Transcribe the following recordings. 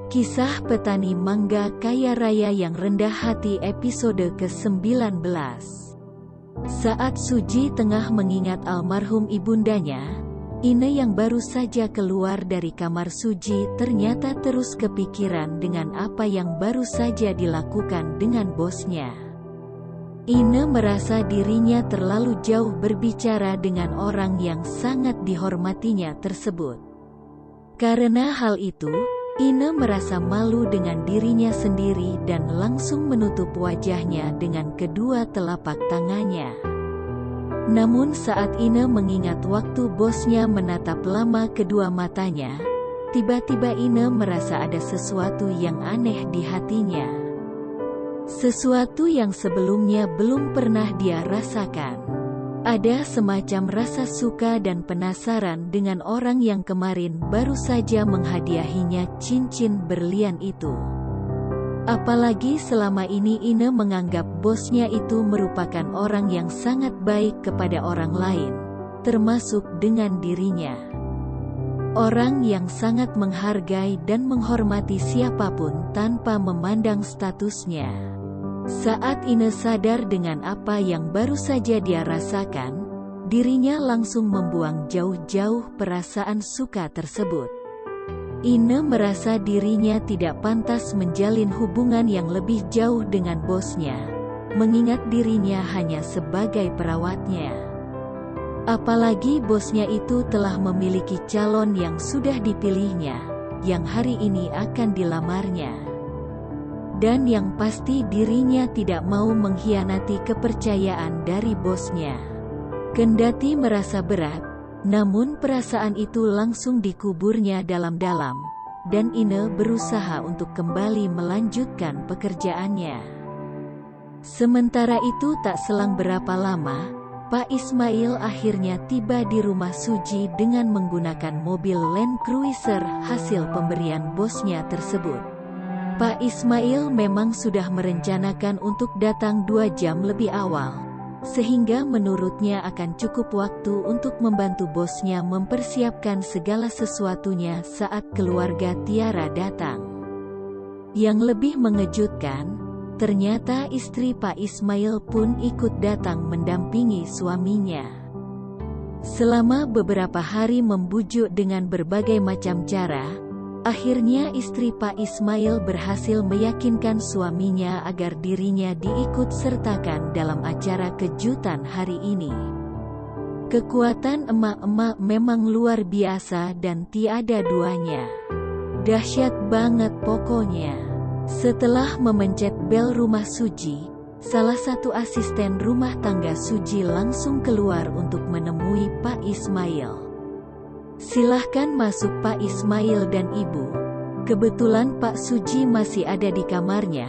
Kisah Petani Mangga Kaya Raya yang Rendah Hati episode ke-19. Saat Suji tengah mengingat almarhum ibundanya, Ine yang baru saja keluar dari kamar Suji ternyata terus kepikiran dengan apa yang baru saja dilakukan dengan bosnya. Ine merasa dirinya terlalu jauh berbicara dengan orang yang sangat dihormatinya tersebut. Karena hal itu, Ine merasa malu dengan dirinya sendiri dan langsung menutup wajahnya dengan kedua telapak tangannya. Namun saat Ine mengingat waktu bosnya menatap lama kedua matanya, tiba-tiba Ine merasa ada sesuatu yang aneh di hatinya. Sesuatu yang sebelumnya belum pernah dia rasakan. Ada semacam rasa suka dan penasaran dengan orang yang kemarin baru saja menghadiahinya cincin berlian itu. Apalagi selama ini Ine menganggap bosnya itu merupakan orang yang sangat baik kepada orang lain, termasuk dengan dirinya. Orang yang sangat menghargai dan menghormati siapapun tanpa memandang statusnya. Saat Ine sadar dengan apa yang baru saja dia rasakan, dirinya langsung membuang jauh-jauh perasaan suka tersebut. Ine merasa dirinya tidak pantas menjalin hubungan yang lebih jauh dengan bosnya, mengingat dirinya hanya sebagai perawatnya. Apalagi bosnya itu telah memiliki calon yang sudah dipilihnya, yang hari ini akan dilamarnya. Dan yang pasti dirinya tidak mau mengkhianati kepercayaan dari bosnya. Kendati merasa berat, namun perasaan itu langsung dikuburnya dalam-dalam, dan Ine berusaha untuk kembali melanjutkan pekerjaannya. Sementara itu tak selang berapa lama, Pak Ismail akhirnya tiba di rumah Suji dengan menggunakan mobil Land Cruiser hasil pemberian bosnya tersebut. Pak Ismail memang sudah merencanakan untuk datang 2 jam lebih awal, sehingga menurutnya akan cukup waktu untuk membantu bosnya mempersiapkan segala sesuatunya saat keluarga Tiara datang. Yang lebih mengejutkan, ternyata istri Pak Ismail pun ikut datang mendampingi suaminya. Selama beberapa hari membujuk dengan berbagai macam cara, akhirnya istri Pak Ismail berhasil meyakinkan suaminya agar dirinya diikut sertakan dalam acara kejutan hari ini. Kekuatan emak-emak memang luar biasa dan tiada duanya. Dahsyat banget pokoknya. Setelah memencet bel rumah Suji, salah satu asisten rumah tangga Suji langsung keluar untuk menemui Pak Ismail. "Silahkan masuk Pak Ismail dan Ibu. Kebetulan Pak Suji masih ada di kamarnya.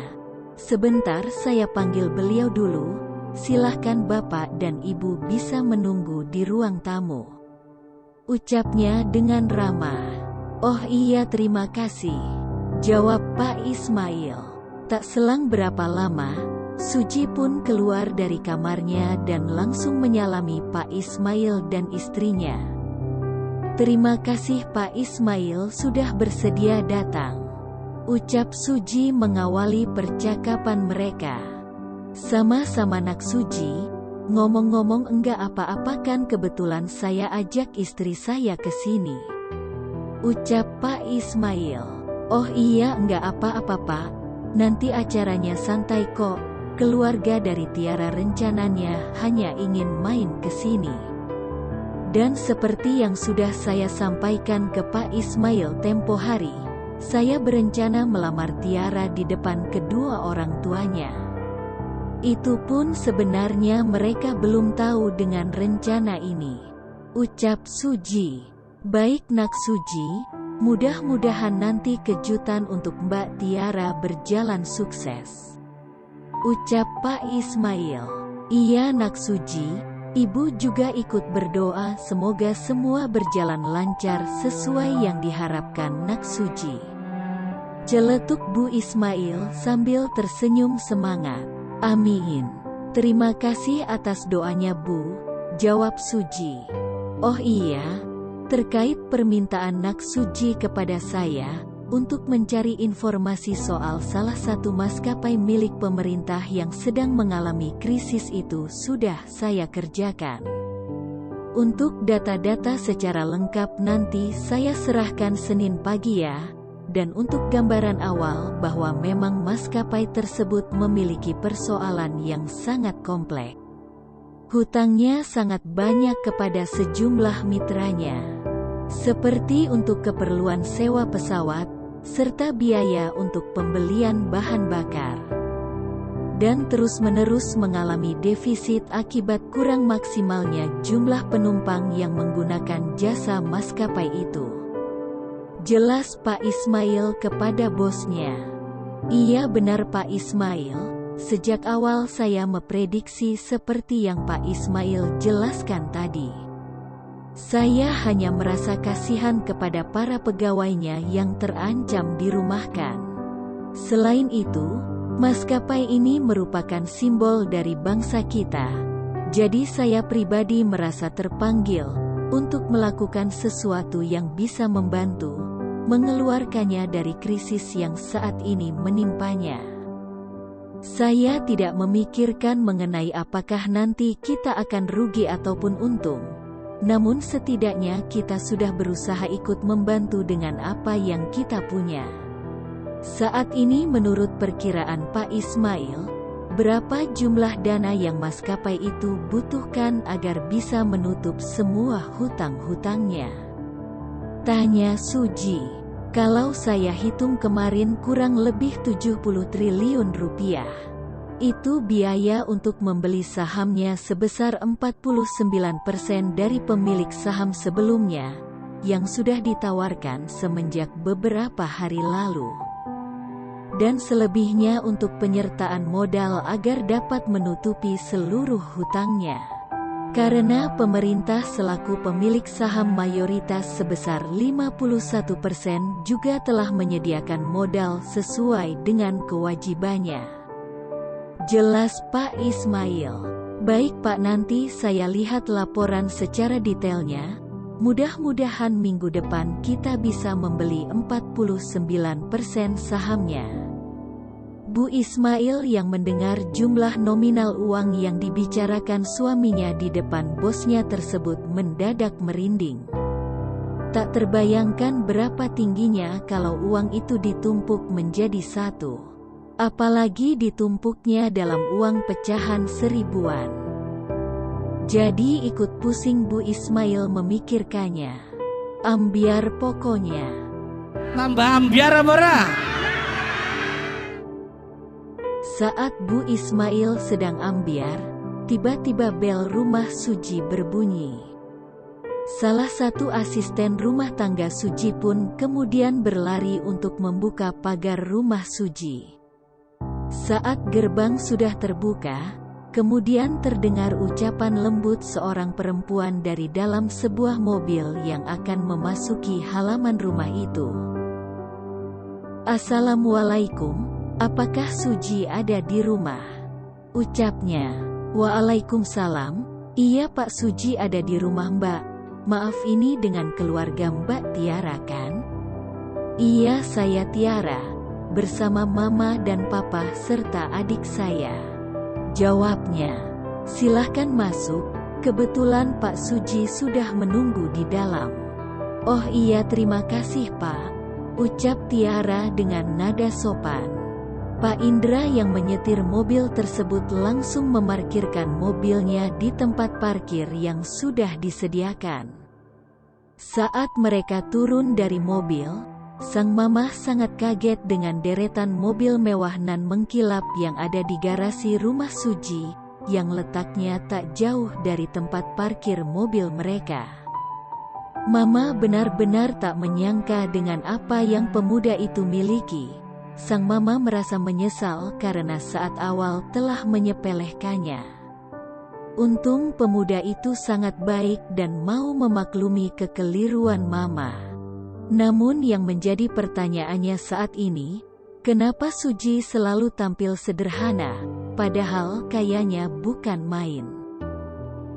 Sebentar saya panggil beliau dulu. Silahkan Bapak dan Ibu bisa menunggu di ruang tamu," ucapnya dengan ramah. "Oh iya, terima kasih," jawab Pak Ismail. Tak selang berapa lama, Suji pun keluar dari kamarnya dan langsung menyalami Pak Ismail dan istrinya. "Terima kasih Pak Ismail sudah bersedia datang," ucap Suji mengawali percakapan mereka. "Sama-sama Nak Suji, ngomong-ngomong enggak apa-apa kan kebetulan saya ajak istri saya ke sini," ucap Pak Ismail. "Oh iya enggak apa-apa Pak, nanti acaranya santai kok, keluarga dari Tiara rencananya hanya ingin main ke sini. Dan seperti yang sudah saya sampaikan ke Pak Ismail tempo hari, saya berencana melamar Tiara di depan kedua orang tuanya. Itu pun sebenarnya mereka belum tahu dengan rencana ini," ucap Suji. "Baik Nak Suji, mudah-mudahan nanti kejutan untuk Mbak Tiara berjalan sukses," ucap Pak Ismail. "Iya Nak Suji, Ibu juga ikut berdoa semoga semua berjalan lancar sesuai yang diharapkan Nak Suji," celetuk Bu Ismail sambil tersenyum semangat. "Amin. Terima kasih atas doanya Bu," jawab Suji. "Oh iya, terkait permintaan Nak Suji kepada saya, untuk mencari informasi soal salah satu maskapai milik pemerintah yang sedang mengalami krisis itu sudah saya kerjakan. Untuk data-data secara lengkap nanti saya serahkan Senin pagi ya. Dan untuk gambaran awal bahwa memang maskapai tersebut memiliki persoalan yang sangat kompleks. Hutangnya sangat banyak kepada sejumlah mitranya. Seperti untuk keperluan sewa pesawat, serta biaya untuk pembelian bahan bakar. Dan terus-menerus mengalami defisit akibat kurang maksimalnya jumlah penumpang yang menggunakan jasa maskapai itu. Jelas Pak Ismail kepada bosnya. Iya benar Pak Ismail, sejak awal saya memprediksi seperti yang Pak Ismail jelaskan tadi. Saya hanya merasa kasihan kepada para pegawainya yang terancam dirumahkan. Selain itu, maskapai ini merupakan simbol dari bangsa kita. Jadi saya pribadi merasa terpanggil untuk melakukan sesuatu yang bisa membantu mengeluarkannya dari krisis yang saat ini menimpanya. Saya tidak memikirkan mengenai apakah nanti kita akan rugi ataupun untung. Namun setidaknya kita sudah berusaha ikut membantu dengan apa yang kita punya. Saat ini menurut perkiraan Pak Ismail, berapa jumlah dana yang maskapai itu butuhkan agar bisa menutup semua hutang-hutangnya? Tanya Suji. Kalau saya hitung kemarin kurang lebih 70 triliun rupiah. Itu biaya untuk membeli sahamnya sebesar 49% dari pemilik saham sebelumnya, yang sudah ditawarkan semenjak beberapa hari lalu. Dan selebihnya untuk penyertaan modal agar dapat menutupi seluruh hutangnya. Karena pemerintah selaku pemilik saham mayoritas sebesar 51% juga telah menyediakan modal sesuai dengan kewajibannya. Jelas Pak Ismail. Baik Pak, nanti saya lihat laporan secara detailnya. Mudah-mudahan minggu depan kita bisa membeli 49% sahamnya. Bu Ismail yang mendengar jumlah nominal uang yang dibicarakan suaminya di depan bosnya tersebut mendadak merinding. Tak terbayangkan berapa tingginya kalau uang itu ditumpuk menjadi satu. Apalagi ditumpuknya dalam uang pecahan seribuan. Jadi ikut pusing Bu Ismail memikirkannya. Ambiar pokoknya. Nambah ambiar apa ora? Saat Bu Ismail sedang ambiar, tiba-tiba bel rumah Suji berbunyi. Salah satu asisten rumah tangga Suji pun kemudian berlari untuk membuka pagar rumah Suji. Saat gerbang sudah terbuka, kemudian terdengar ucapan lembut seorang perempuan dari dalam sebuah mobil yang akan memasuki halaman rumah itu. Assalamualaikum. Apakah Suji ada di rumah? Ucapnya. Waalaikumsalam. Iya Pak, Suji ada di rumah Mbak. Maaf, ini dengan keluarga Mbak Tiara kan? Iya, saya Tiara. Bersama Mama dan Papa serta adik saya. Jawabnya. Silahkan masuk. Kebetulan Pak Suji sudah menunggu di dalam. Oh iya, terima kasih Pak. Ucap Tiara dengan nada sopan. Pak Indra yang menyetir mobil tersebut langsung memarkirkan mobilnya di tempat parkir yang sudah disediakan. Saat mereka turun dari mobil, sang mama sangat kaget dengan deretan mobil mewah nan mengkilap yang ada di garasi rumah Suji, yang letaknya tak jauh dari tempat parkir mobil mereka. Mama benar-benar tak menyangka dengan apa yang pemuda itu miliki. Sang mama merasa menyesal karena saat awal telah menyepelekannya. Untung pemuda itu sangat baik dan mau memaklumi kekeliruan mama. Namun yang menjadi pertanyaannya saat ini, kenapa Suji selalu tampil sederhana, padahal kayanya bukan main.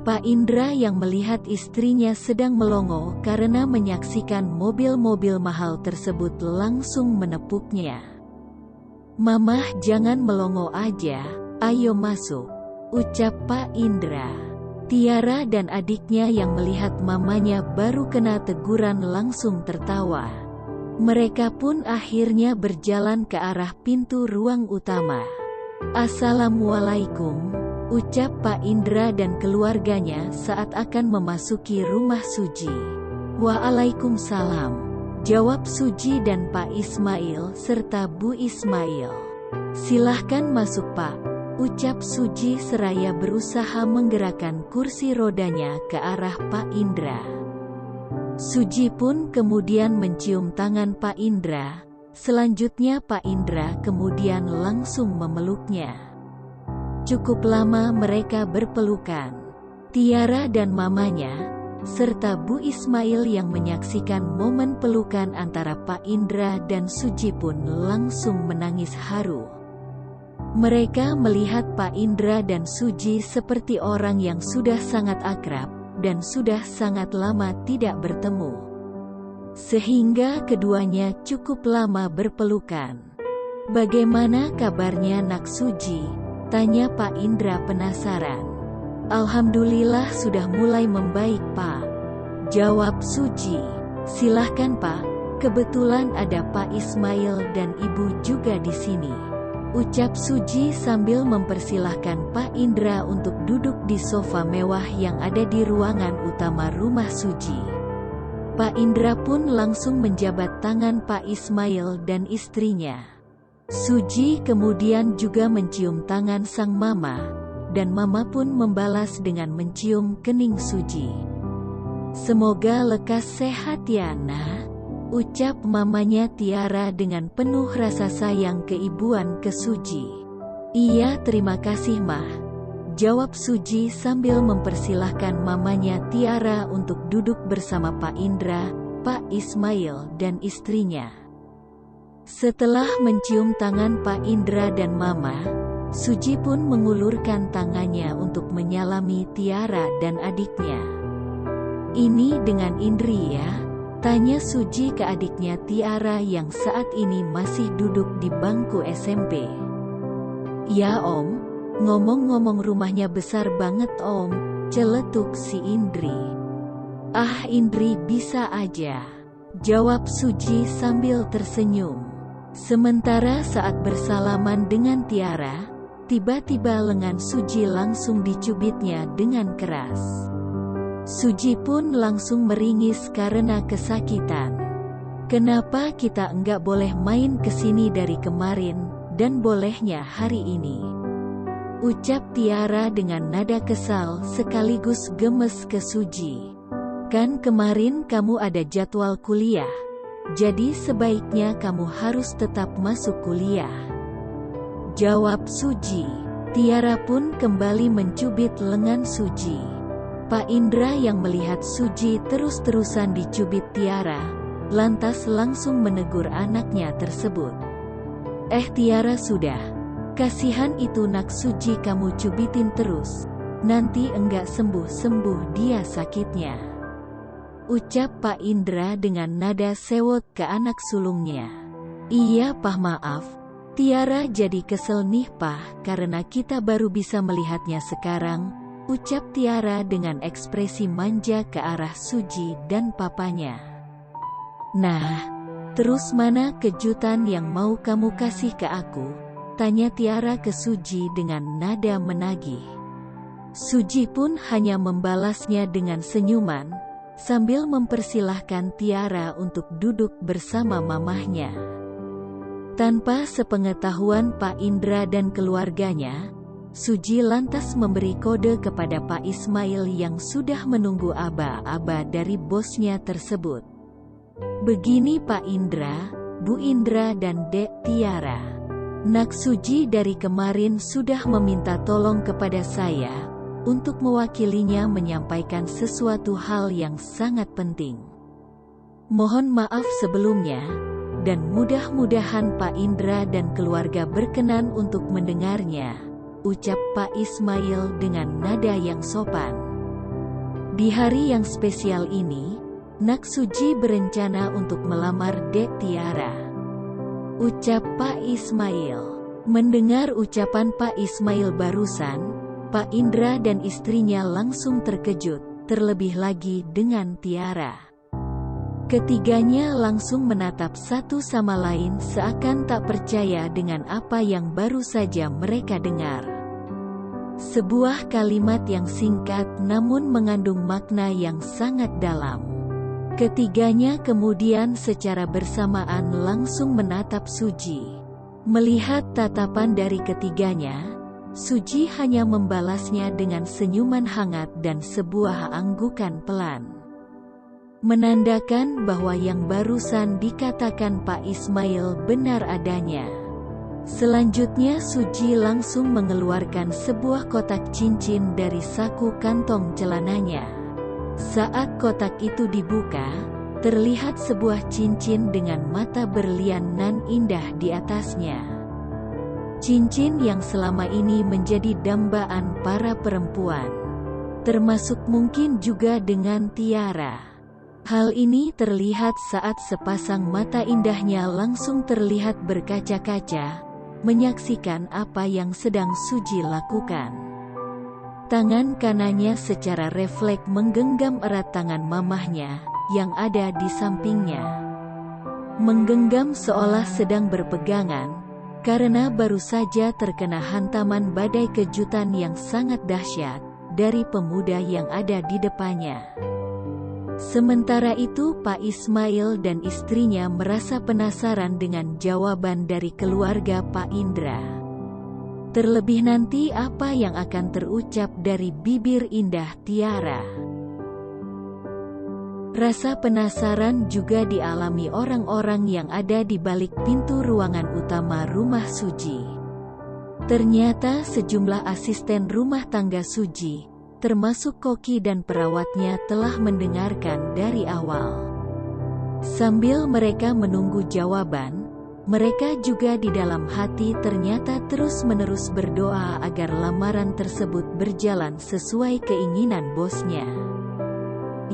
Pak Indra yang melihat istrinya sedang melongo karena menyaksikan mobil-mobil mahal tersebut langsung menepuknya. "Mamah, jangan melongo aja, ayo masuk," ucap Pak Indra. Tiara dan adiknya yang melihat mamanya baru kena teguran langsung tertawa. Mereka pun akhirnya berjalan ke arah pintu ruang utama. "Assalamualaikum," ucap Pak Indra dan keluarganya saat akan memasuki rumah Suji. "Waalaikumsalam," jawab Suji dan Pak Ismail serta Bu Ismail. "Silahkan masuk, Pak," ucap Suji seraya berusaha menggerakkan kursi rodanya ke arah Pak Indra. Suji pun kemudian mencium tangan Pak Indra. Selanjutnya Pak Indra kemudian langsung memeluknya. Cukup lama mereka berpelukan. Tiara dan mamanya, serta Bu Ismail yang menyaksikan momen pelukan antara Pak Indra dan Suji pun langsung menangis haru. Mereka melihat Pak Indra dan Suji seperti orang yang sudah sangat akrab, dan sudah sangat lama tidak bertemu. Sehingga keduanya cukup lama berpelukan. "Bagaimana kabarnya nak Suji?" tanya Pak Indra penasaran. "Alhamdulillah sudah mulai membaik, Pak," jawab Suji. "Silahkan, Pak, kebetulan ada Pak Ismail dan Ibu juga di sini," ucap Suji sambil mempersilahkan Pak Indra untuk duduk di sofa mewah yang ada di ruangan utama rumah Suji. Pak Indra pun langsung menjabat tangan Pak Ismail dan istrinya. Suji kemudian juga mencium tangan sang mama, dan mama pun membalas dengan mencium kening Suji. "Semoga lekas sehat ya, Nak," ucap mamanya Tiara dengan penuh rasa sayang keibuan ke Suji. "Iya, terima kasih, Mah," jawab Suji sambil mempersilahkan mamanya Tiara untuk duduk bersama Pak Indra, Pak Ismail dan istrinya. Setelah mencium tangan Pak Indra dan Mama, Suji pun mengulurkan tangannya untuk menyalami Tiara dan adiknya. "Ini dengan Indri ya?" tanya Suji ke adiknya Tiara yang saat ini masih duduk di bangku SMP. "Ya Om, ngomong-ngomong rumahnya besar banget Om," celetuk si Indri. "Ah, Indri bisa aja," jawab Suji sambil tersenyum. Sementara saat bersalaman dengan Tiara, tiba-tiba lengan Suji langsung dicubitnya dengan keras. Suji pun langsung meringis karena kesakitan. "Kenapa kita enggak boleh main kesini dari kemarin, dan bolehnya hari ini?" ucap Tiara dengan nada kesal sekaligus gemes ke Suji. "Kan kemarin kamu ada jadwal kuliah. Jadi sebaiknya kamu harus tetap masuk kuliah," jawab Suji. Tiara pun kembali mencubit lengan Suji. Pak Indra yang melihat Suji terus-terusan dicubit Tiara, lantas langsung menegur anaknya tersebut. Tiara sudah. Kasihan itu nak Suji kamu cubitin terus. Nanti enggak sembuh-sembuh dia sakitnya," ucap Pak Indra dengan nada sewot ke anak sulungnya. "Iya Pah, maaf. Tiara jadi kesel nih Pah karena kita baru bisa melihatnya sekarang," ucap Tiara dengan ekspresi manja ke arah Suji dan papanya. "Nah, terus mana kejutan yang mau kamu kasih ke aku?" tanya Tiara ke Suji dengan nada menagih. Suji pun hanya membalasnya dengan senyuman, sambil mempersilahkan Tiara untuk duduk bersama mamahnya. Tanpa sepengetahuan Pak Indra dan keluarganya, Suji lantas memberi kode kepada Pak Ismail yang sudah menunggu aba-aba dari bosnya tersebut. "Begini Pak Indra, Bu Indra dan Dek Tiara. Nak Suji dari kemarin sudah meminta tolong kepada saya untuk mewakilinya menyampaikan sesuatu hal yang sangat penting. Mohon maaf sebelumnya, dan mudah-mudahan Pak Indra dan keluarga berkenan untuk mendengarnya," ucap Pak Ismail dengan nada yang sopan. Di hari yang spesial ini, Nak Suji berencana untuk melamar Dek Tiara. Ucap Pak Ismail. Mendengar ucapan Pak Ismail barusan, Pak Indra dan istrinya langsung terkejut, terlebih lagi dengan Tiara. Ketiganya langsung menatap satu sama lain seakan tak percaya dengan apa yang baru saja mereka dengar. Sebuah kalimat yang singkat namun mengandung makna yang sangat dalam. Ketiganya kemudian secara bersamaan langsung menatap Suji. Melihat tatapan dari ketiganya, Suji hanya membalasnya dengan senyuman hangat dan sebuah anggukan pelan. Menandakan bahwa yang barusan dikatakan Pak Ismail benar adanya. Selanjutnya Suji langsung mengeluarkan sebuah kotak cincin dari saku kantong celananya. Saat kotak itu dibuka, terlihat sebuah cincin dengan mata berlian nan indah di atasnya. Cincin yang selama ini menjadi dambaan para perempuan, termasuk mungkin juga dengan Tiara. Hal ini terlihat saat sepasang mata indahnya langsung terlihat berkaca-kaca, menyaksikan apa yang sedang Suji lakukan. Tangan kanannya secara refleks menggenggam erat tangan mamahnya, yang ada di sampingnya. Menggenggam seolah sedang berpegangan, karena baru saja terkena hantaman badai kejutan yang sangat dahsyat, dari pemuda yang ada di depannya. Sementara itu Pak Ismail dan istrinya merasa penasaran dengan jawaban dari keluarga Pak Indra. Terlebih nanti apa yang akan terucap dari bibir indah Tiara. Rasa penasaran juga dialami orang-orang yang ada di balik pintu ruangan utama rumah Suji. Ternyata sejumlah asisten rumah tangga Suji, termasuk koki dan perawatnya telah mendengarkan dari awal. Sambil mereka menunggu jawaban, mereka juga di dalam hati ternyata terus-menerus berdoa agar lamaran tersebut berjalan sesuai keinginan bosnya.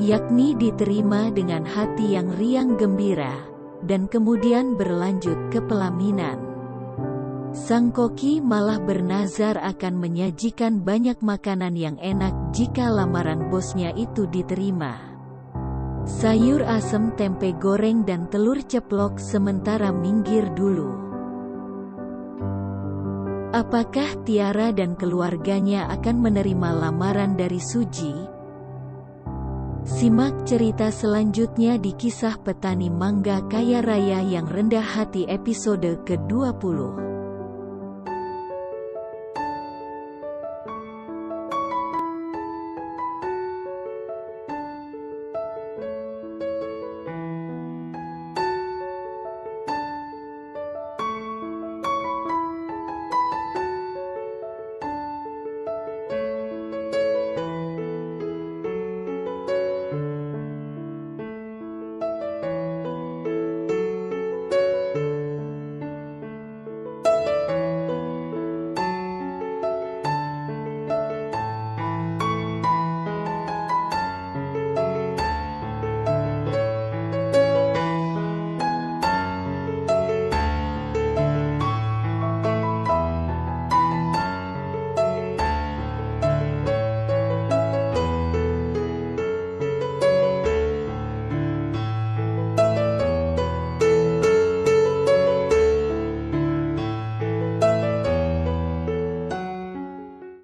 Yakni diterima dengan hati yang riang gembira, dan kemudian berlanjut ke pelaminan. Sang koki malah bernazar akan menyajikan banyak makanan yang enak jika lamaran bosnya itu diterima. Sayur asem, tempe goreng dan telur ceplok sementara minggir dulu. Apakah Tiara dan keluarganya akan menerima lamaran dari Suji? Simak cerita selanjutnya di Kisah Petani Mangga Kaya Raya yang Rendah Hati episode ke-20.